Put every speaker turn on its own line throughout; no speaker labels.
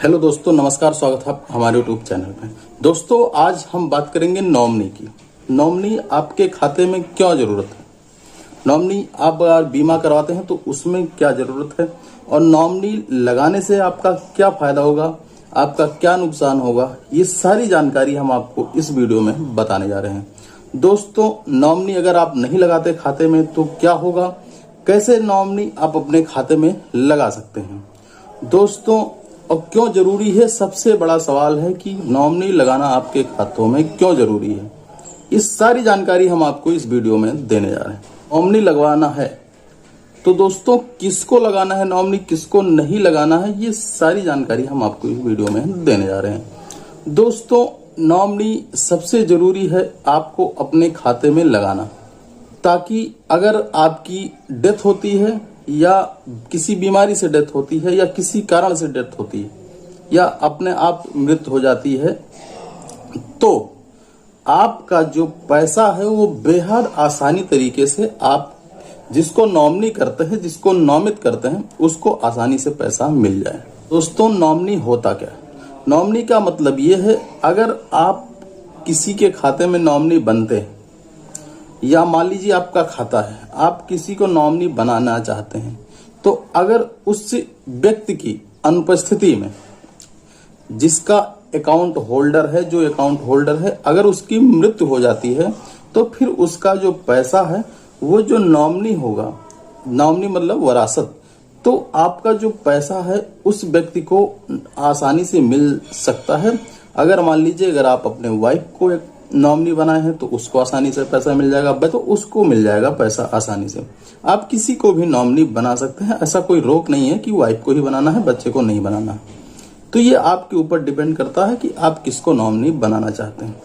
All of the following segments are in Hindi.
हेलो दोस्तों, नमस्कार। स्वागत है हमारे यूट्यूब चैनल में। दोस्तों, आज हम बात करेंगे नॉमिनी की। नॉमिनी आपके खाते में क्यों जरूरत है, नॉमिनी आप अगर बीमा करवाते हैं तो उसमें क्या जरूरत है, और नॉमिनी लगाने से आपका क्या फायदा होगा, आपका क्या नुकसान होगा, ये सारी जानकारी हम आपको इस वीडियो में बताने जा रहे हैं। दोस्तों, नॉमिनी अगर आप नहीं लगाते खाते में तो क्या होगा, कैसे नॉमिनी आप अपने खाते में लगा सकते हैं। दोस्तों, और क्यों जरूरी है, सबसे बड़ा सवाल है कि नॉमिनी लगाना आपके खातों में क्यों जरूरी है। इस सारी जानकारी हम आपको इस वीडियो में देने जा रहे हैं। नॉमिनी लगवाना है तो दोस्तों किसको लगाना है, नॉमिनी किसको नहीं लगाना है, ये सारी जानकारी हम आपको इस वीडियो में देने जा रहे हैं। दोस्तों, नॉमिनी सबसे जरूरी है आपको अपने खाते में लगाना, ताकि अगर आपकी डेथ होती है या किसी बीमारी से डेथ होती है या किसी कारण से डेथ होती है या अपने आप मृत्यु हो जाती है, तो आपका जो पैसा है वो बेहद आसानी तरीके से आप जिसको नॉमिनी करते हैं, जिसको नामित करते हैं, उसको आसानी से पैसा मिल जाए। दोस्तों, नॉमिनी होता क्या है? नॉमिनी का मतलब ये है, अगर आप किसी के खाते में नॉमिनी बनते हैं या मान लीजिए आपका खाता है, आप किसी को नॉमिनी बनाना चाहते हैं, तो अगर उस व्यक्ति की अनुपस्थिति में जिसका अकाउंट होल्डर है, जो अकाउंट होल्डर है, अगर उसकी मृत्यु हो जाती है, तो फिर उसका जो पैसा है वो जो नॉमिनी होगा, नॉमिनी मतलब वरासत, तो आपका जो पैसा है उस व्यक्ति को आसानी से मिल सकता है। अगर मान लीजिए अगर आप अपने वाइफ को एक नॉमिनी बनाए हैं तो उसको आसानी से पैसा मिल जाएगा, तो उसको मिल जाएगा पैसा आसानी से। आप किसी को भी नॉमिनी बना सकते हैं, ऐसा कोई रोक नहीं है कि वाइफ को ही बनाना है, बच्चे को नहीं बनाना है। तो ये आपके ऊपर डिपेंड करता है कि आप किसको नॉमिनी बनाना चाहते हैं।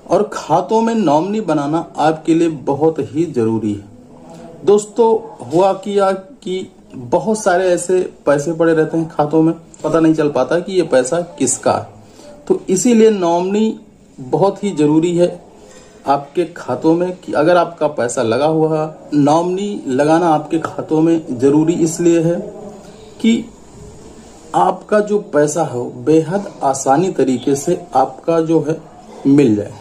और खातों में नॉमिनी बनाना आपके लिए बहुत ही जरूरी है। दोस्तों, हुआ किया कि बहुत सारे ऐसे पैसे पड़े रहते हैं खातों में, पता नहीं चल पाता कि ये पैसा किसका है। तो इसीलिए नॉमिनी बहुत ही जरूरी है आपके खातों में, कि अगर आपका पैसा लगा हुआ है, नॉमिनी लगाना आपके खातों में जरूरी इसलिए है कि आपका जो पैसा है बेहद आसानी तरीके से आपका जो है मिल जाए।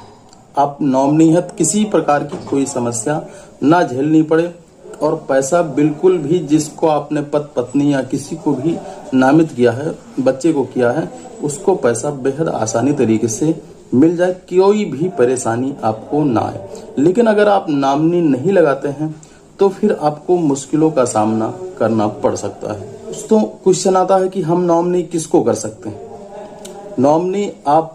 आप नॉमिनी है, किसी प्रकार की कोई समस्या ना झेलनी पड़े, और पैसा बिल्कुल भी जिसको आपने पति पत्नी या किसी को भी नामित किया है, बच्चे को किया है, उसको पैसा बेहद आसानी तरीके से मिल जाए, कोई भी परेशानी आपको ना आए। लेकिन अगर आप नॉमिनी नहीं लगाते हैं तो फिर आपको मुश्किलों का सामना करना पड़ सकता है। दोस्तों, क्वेश्चन आता है कि हम नॉमिनी किसको कर सकते हैं। नॉमिनी आप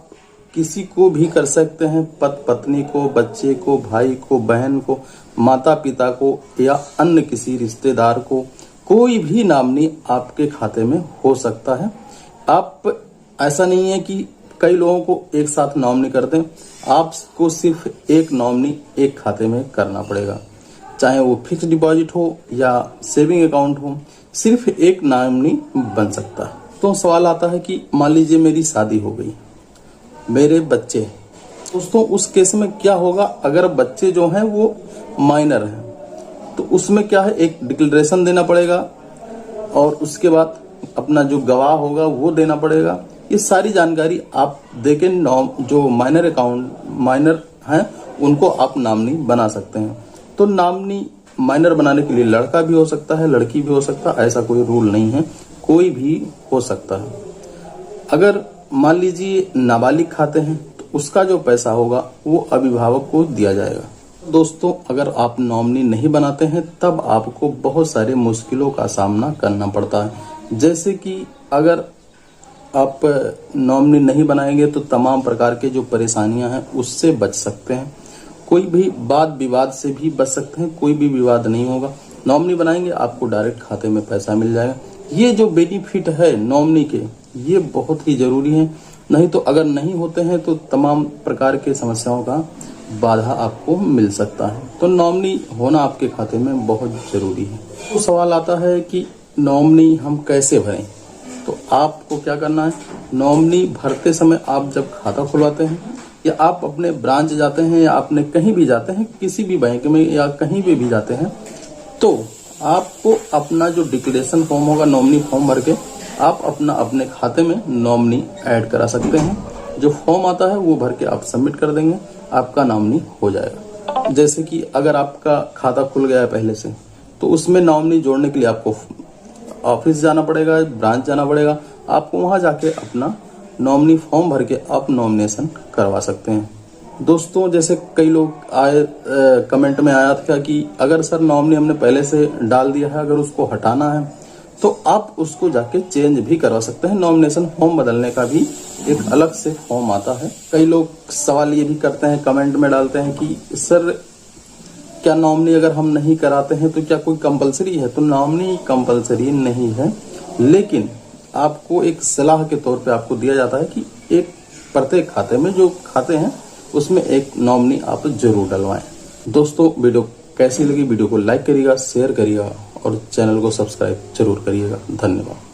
किसी को भी कर सकते हैं, पति पत्नी को, बच्चे को, भाई को, बहन को, माता पिता को या अन्य किसी रिश्तेदार को, कोई भी नॉमिनी आपके खाते में हो सकता है। आप ऐसा नहीं है कि कई लोगों को एक साथ नॉमिनी कर दें, आपको सिर्फ एक नॉमिनी एक खाते में करना पड़ेगा, चाहे वो फिक्स डिपॉजिट हो या सेविंग अकाउंट हो, सिर्फ एक नॉमिनी बन सकता है। तो सवाल आता है कि मान लीजिए मेरी शादी हो गई, मेरे बच्चे, दोस्तों उस केस में क्या होगा, अगर बच्चे जो हैं वो माइनर हैं तो उसमें क्या है, एक डिक्लेरेशन देना पड़ेगा और उसके बाद अपना जो गवाह होगा वो देना पड़ेगा। ये सारी जानकारी आप देके जो माइनर हैं उनको आप नॉमिनी बना सकते हैं। तो नॉमिनी माइनर बनाने के लिए लड़का भी हो सकता है, लड़की भी हो सकता है, ऐसा कोई रूल नहीं है, कोई भी हो सकता है। अगर मान लीजिए नाबालिग खाते हैं तो उसका जो पैसा होगा वो अभिभावक को दिया जाएगा। दोस्तों, अगर आप नॉमिनी नहीं बनाते हैं तब आपको बहुत सारे मुश्किलों का सामना करना पड़ता है। जैसे कि अगर आप नॉमिनी नहीं बनाएंगे तो तमाम प्रकार के जो परेशानियां हैं उससे बच सकते हैं, कोई भी वाद विवाद से भी बच सकते हैं, कोई भी विवाद नहीं होगा। नॉमिनी बनाएंगे आपको डायरेक्ट खाते में पैसा मिल जाएगा। ये जो बेनिफिट है नॉमिनी के, ये बहुत ही जरूरी है, नहीं तो अगर नहीं होते हैं तो तमाम प्रकार के समस्याओं का बाधा आपको मिल सकता है। तो नॉमिनी होना आपके खाते में बहुत जरूरी है। तो सवाल आता है कि नॉमिनी हम कैसे भरें। तो आपको क्या करना है, नॉमिनी भरते समय आप जब खाता खुलवाते हैं या आप अपने ब्रांच जाते हैं या आपने कहीं भी जाते हैं, किसी भी बैंक में या कहीं भी जाते हैं, तो आपको अपना जो डिक्लेरेशन फॉर्म होगा, नॉमिनी फॉर्म भर के आप अपने खाते में नॉमिनी ऐड करा सकते हैं। जो फॉर्म आता है वो भर के आप सबमिट कर देंगे, आपका नॉमिनी हो जाएगा। जैसे कि अगर आपका खाता खुल गया है पहले से, तो उसमें नॉमिनी जोड़ने के लिए आपको ऑफिस जाना पड़ेगा, ब्रांच जाना पड़ेगा। आपको वहां जाके अपना नॉमिनी फॉर्म भर के आप नॉमिनेशन करवा सकते हैं। दोस्तों, जैसे कई लोग कमेंट में आया था कि अगर सर नॉमिनी हमने पहले से डाल दिया है, अगर उसको हटाना है तो आप उसको जाके चेंज भी करवा सकते हैं। नॉमिनेशन फॉर्म बदलने का भी एक अलग से फॉर्म आता है। कई लोग सवाल ये भी करते हैं, कमेंट में डालते हैं कि सर क्या नॉमिनी अगर हम नहीं कराते हैं तो क्या कोई कंपलसरी है? तो नॉमिनी कंपलसरी नहीं है, लेकिन आपको एक सलाह के तौर पे आपको दिया जाता है कि एक प्रत्येक खाते में जो खाते हैं उसमें एक नॉमिनी आप जरूर डलवाएं। दोस्तों, वीडियो कैसी लगी? वीडियो को लाइक करिएगा, शेयर करिएगा और चैनल को सब्सक्राइब जरूर करिएगा। धन्यवाद।